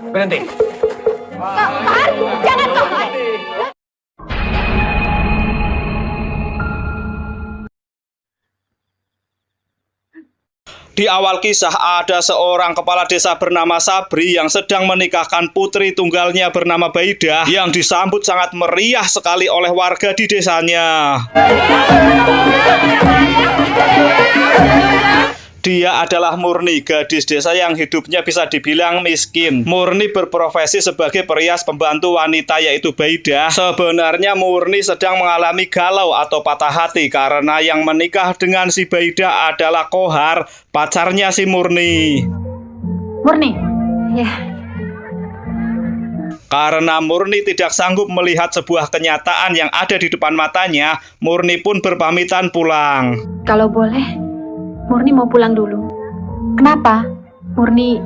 Berhenti. Kohar, jangan Kohar. Di awal kisah ada seorang kepala desa bernama Sabri yang sedang menikahkan putri tunggalnya bernama Baidah yang disambut sangat meriah sekali oleh warga di desanya. Dia adalah Murni, gadis desa yang hidupnya bisa dibilang miskin. Murni berprofesi sebagai perias pembantu wanita yaitu Baidah. Sebenarnya Murni sedang mengalami galau atau patah hati karena yang menikah dengan si Baidah adalah Kohar, pacarnya si Murni. Murni, ya. Karena Murni tidak sanggup melihat sebuah kenyataan yang ada di depan matanya, Murni pun berpamitan pulang. Kalau boleh, Murni mau pulang dulu. Kenapa? Murni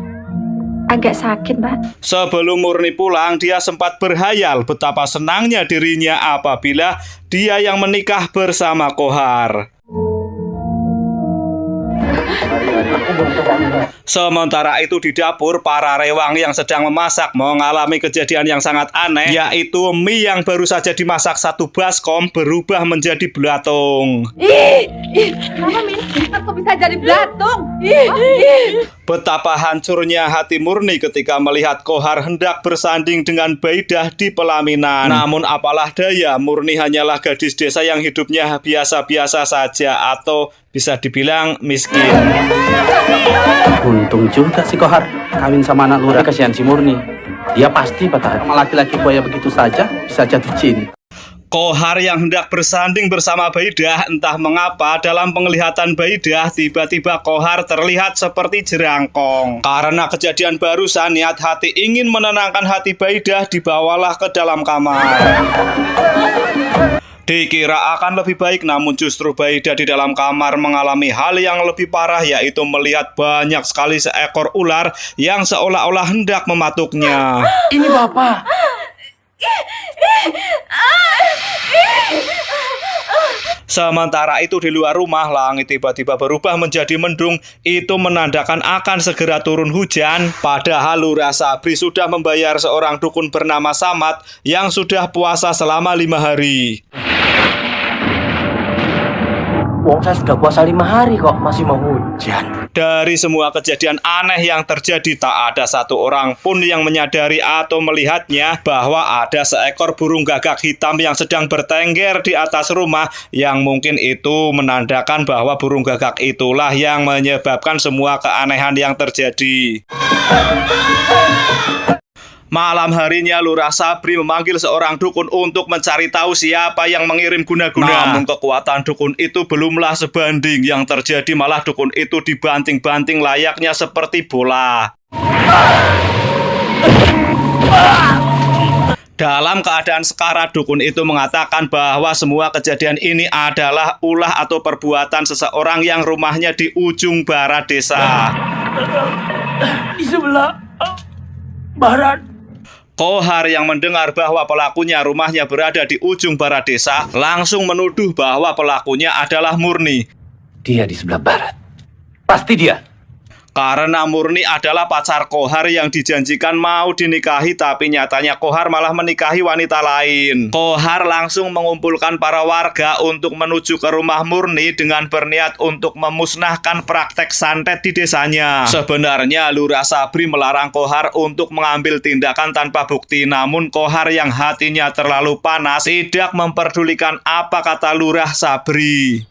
agak sakit, Mbak. Sebelum Murni pulang, dia sempat berhayal betapa senangnya dirinya apabila dia yang menikah bersama Kohar. Sementara itu di dapur, para rewang yang sedang memasak mengalami kejadian yang sangat aneh, yaitu mie yang baru saja dimasak 1 baskom berubah menjadi belatung. Kenapa, Min? Kok bisa jadi belatung? Betapa hancurnya hati Murni ketika melihat Kohar hendak bersanding dengan Baidah di pelaminan. Namun apalah daya, Murni hanyalah gadis desa yang hidupnya biasa-biasa saja atau bisa dibilang miskin. Untung juga si Kohar kawin sama anak lurah. Kasihan si Murni. Dia pasti patah hati. Sama laki-laki buaya begitu saja bisa jatuh cinta. Kohar yang hendak bersanding bersama Baidah, entah mengapa dalam penglihatan Baidah tiba-tiba Kohar terlihat seperti jerangkong. Karena kejadian barusan, niat hati ingin menenangkan hati Baidah dibawalah ke dalam kamar. Dikira akan lebih baik, namun justru Baidah di dalam kamar mengalami hal yang lebih parah, yaitu melihat banyak sekali seekor ular yang seolah-olah hendak mematuknya. Ini Bapak. Sementara itu di luar rumah, langit tiba-tiba berubah menjadi mendung. Itu menandakan akan segera turun hujan. Padahal Lurah Sabri sudah membayar seorang dukun bernama Samad yang sudah puasa selama 5 hari. Wong saya sudah puasa 5 hari kok masih mau hujan. Dari semua kejadian aneh yang terjadi, tak ada satu orang pun yang menyadari atau melihatnya bahwa ada seekor burung gagak hitam yang sedang bertengger di atas rumah, yang mungkin itu menandakan bahwa burung gagak itulah yang menyebabkan semua keanehan yang terjadi. Malam harinya Lurah Sabri memanggil seorang dukun untuk mencari tahu siapa yang mengirim guna-guna. Namun kekuatan dukun itu belumlah sebanding. Yang terjadi malah dukun itu dibanting-banting layaknya seperti bola. Dalam keadaan sekarat, dukun itu mengatakan bahwa semua kejadian ini adalah ulah atau perbuatan seseorang yang rumahnya di ujung barat desa. Di sebelah barat. Kohar yang mendengar bahwa pelakunya rumahnya berada di ujung barat desa langsung menuduh bahwa pelakunya adalah Murni. Dia di sebelah barat. Pasti dia. Karena Murni adalah pacar Kohar yang dijanjikan mau dinikahi, tapi nyatanya Kohar malah menikahi wanita lain. Kohar langsung mengumpulkan para warga untuk menuju ke rumah Murni dengan berniat untuk memusnahkan praktek santet di desanya. Sebenarnya Lurah Sabri melarang Kohar untuk mengambil tindakan tanpa bukti, namun Kohar yang hatinya terlalu panas tidak memperdulikan apa kata Lurah Sabri.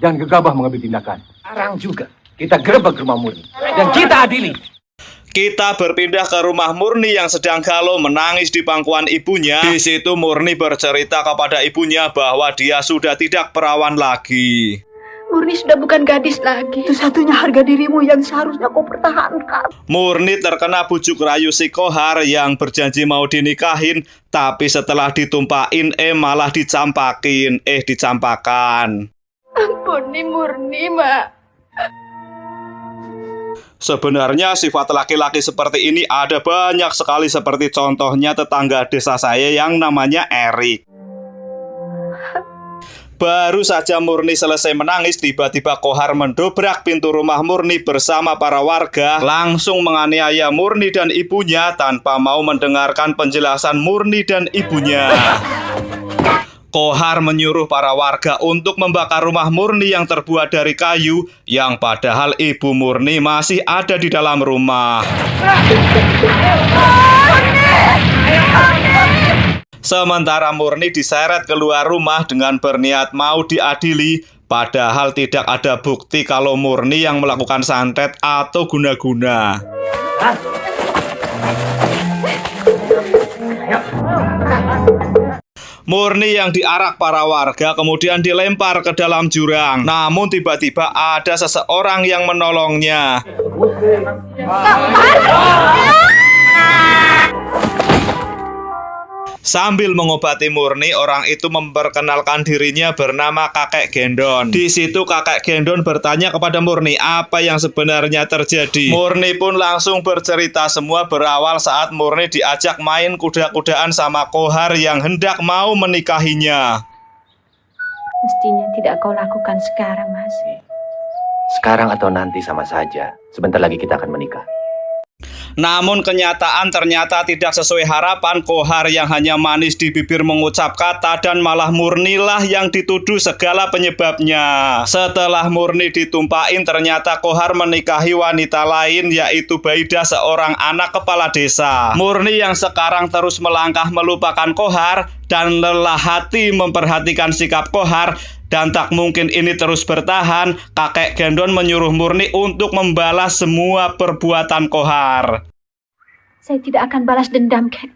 Jangan gegabah mengambil tindakan. Sekarang juga kita gerebek rumah Murni dan kita adili. Kita berpindah ke rumah Murni yang sedang galau menangis di pangkuan ibunya. Di situ Murni bercerita kepada ibunya bahwa dia sudah tidak perawan lagi. Murni sudah bukan gadis lagi. Itu satunya harga dirimu yang seharusnya kau pertahankan. Murni terkena bujuk rayu si Kohar yang berjanji mau dinikahin, tapi setelah ditumpain malah dicampakan. Ampuni Murni, Mbak. Sebenarnya sifat laki-laki seperti ini ada banyak sekali, seperti contohnya tetangga desa saya yang namanya Erik. Baru saja Murni selesai menangis, tiba-tiba Kohar mendobrak pintu rumah Murni bersama para warga, langsung menganiaya Murni dan ibunya tanpa mau mendengarkan penjelasan Murni dan ibunya. Kohar menyuruh para warga untuk membakar rumah Murni yang terbuat dari kayu, yang padahal ibu Murni masih ada di dalam rumah. Sementara Murni diseret keluar rumah dengan berniat mau diadili, padahal tidak ada bukti kalau Murni yang melakukan santet atau guna-guna. Murni yang diarak para warga kemudian dilempar ke dalam jurang. Namun tiba-tiba ada seseorang yang menolongnya. Sambil mengobati Murni, orang itu memperkenalkan dirinya bernama Kakek Gendon. Di situ Kakek Gendon bertanya kepada Murni apa yang sebenarnya terjadi. Murni pun langsung bercerita. Semua berawal saat Murni diajak main kuda-kudaan sama Kohar yang hendak mau menikahinya. Mestinya tidak kau lakukan sekarang, Mas. Sekarang atau nanti sama saja. Sebentar lagi kita akan menikah. Namun kenyataan ternyata tidak sesuai harapan. Kohar yang hanya manis di bibir mengucap kata dan malah Murnilah yang dituduh segala penyebabnya. Setelah Murni ditumpahin, ternyata Kohar menikahi wanita lain, yaitu Baida, seorang anak kepala desa. Murni yang sekarang terus melangkah melupakan Kohar dan lelah hati memperhatikan sikap Kohar. Dan tak mungkin ini terus bertahan, Kakek Gendon menyuruh Murni untuk membalas semua perbuatan Kohar. Saya tidak akan balas dendam, Kek.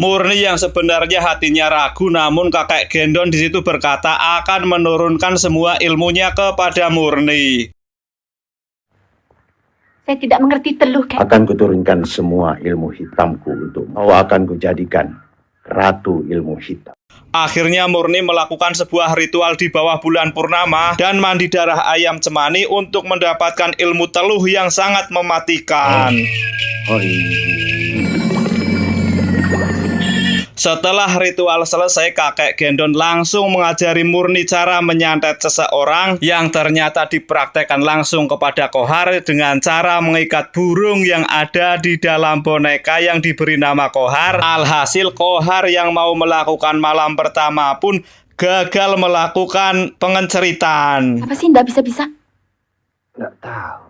Murni yang sebenarnya hatinya ragu, namun Kakek Gendon di situ berkata akan menurunkan semua ilmunya kepada Murni. Saya tidak mengerti teluh, Kek. Akan kuturunkan semua ilmu hitamku untukmu. Kau akan kujadikan ratu ilmu hitam. Akhirnya Murni melakukan sebuah ritual di bawah bulan purnama dan mandi darah ayam cemani untuk mendapatkan ilmu teluh yang sangat mematikan. Setelah ritual selesai, Kakek Gendon langsung mengajari Murni cara menyantet seseorang yang ternyata dipraktekkan langsung kepada Kohar dengan cara mengikat burung yang ada di dalam boneka yang diberi nama Kohar. Alhasil Kohar yang mau melakukan malam pertama pun gagal melakukan pengenceritan. Apa sih nggak bisa-bisa? Nggak tahu.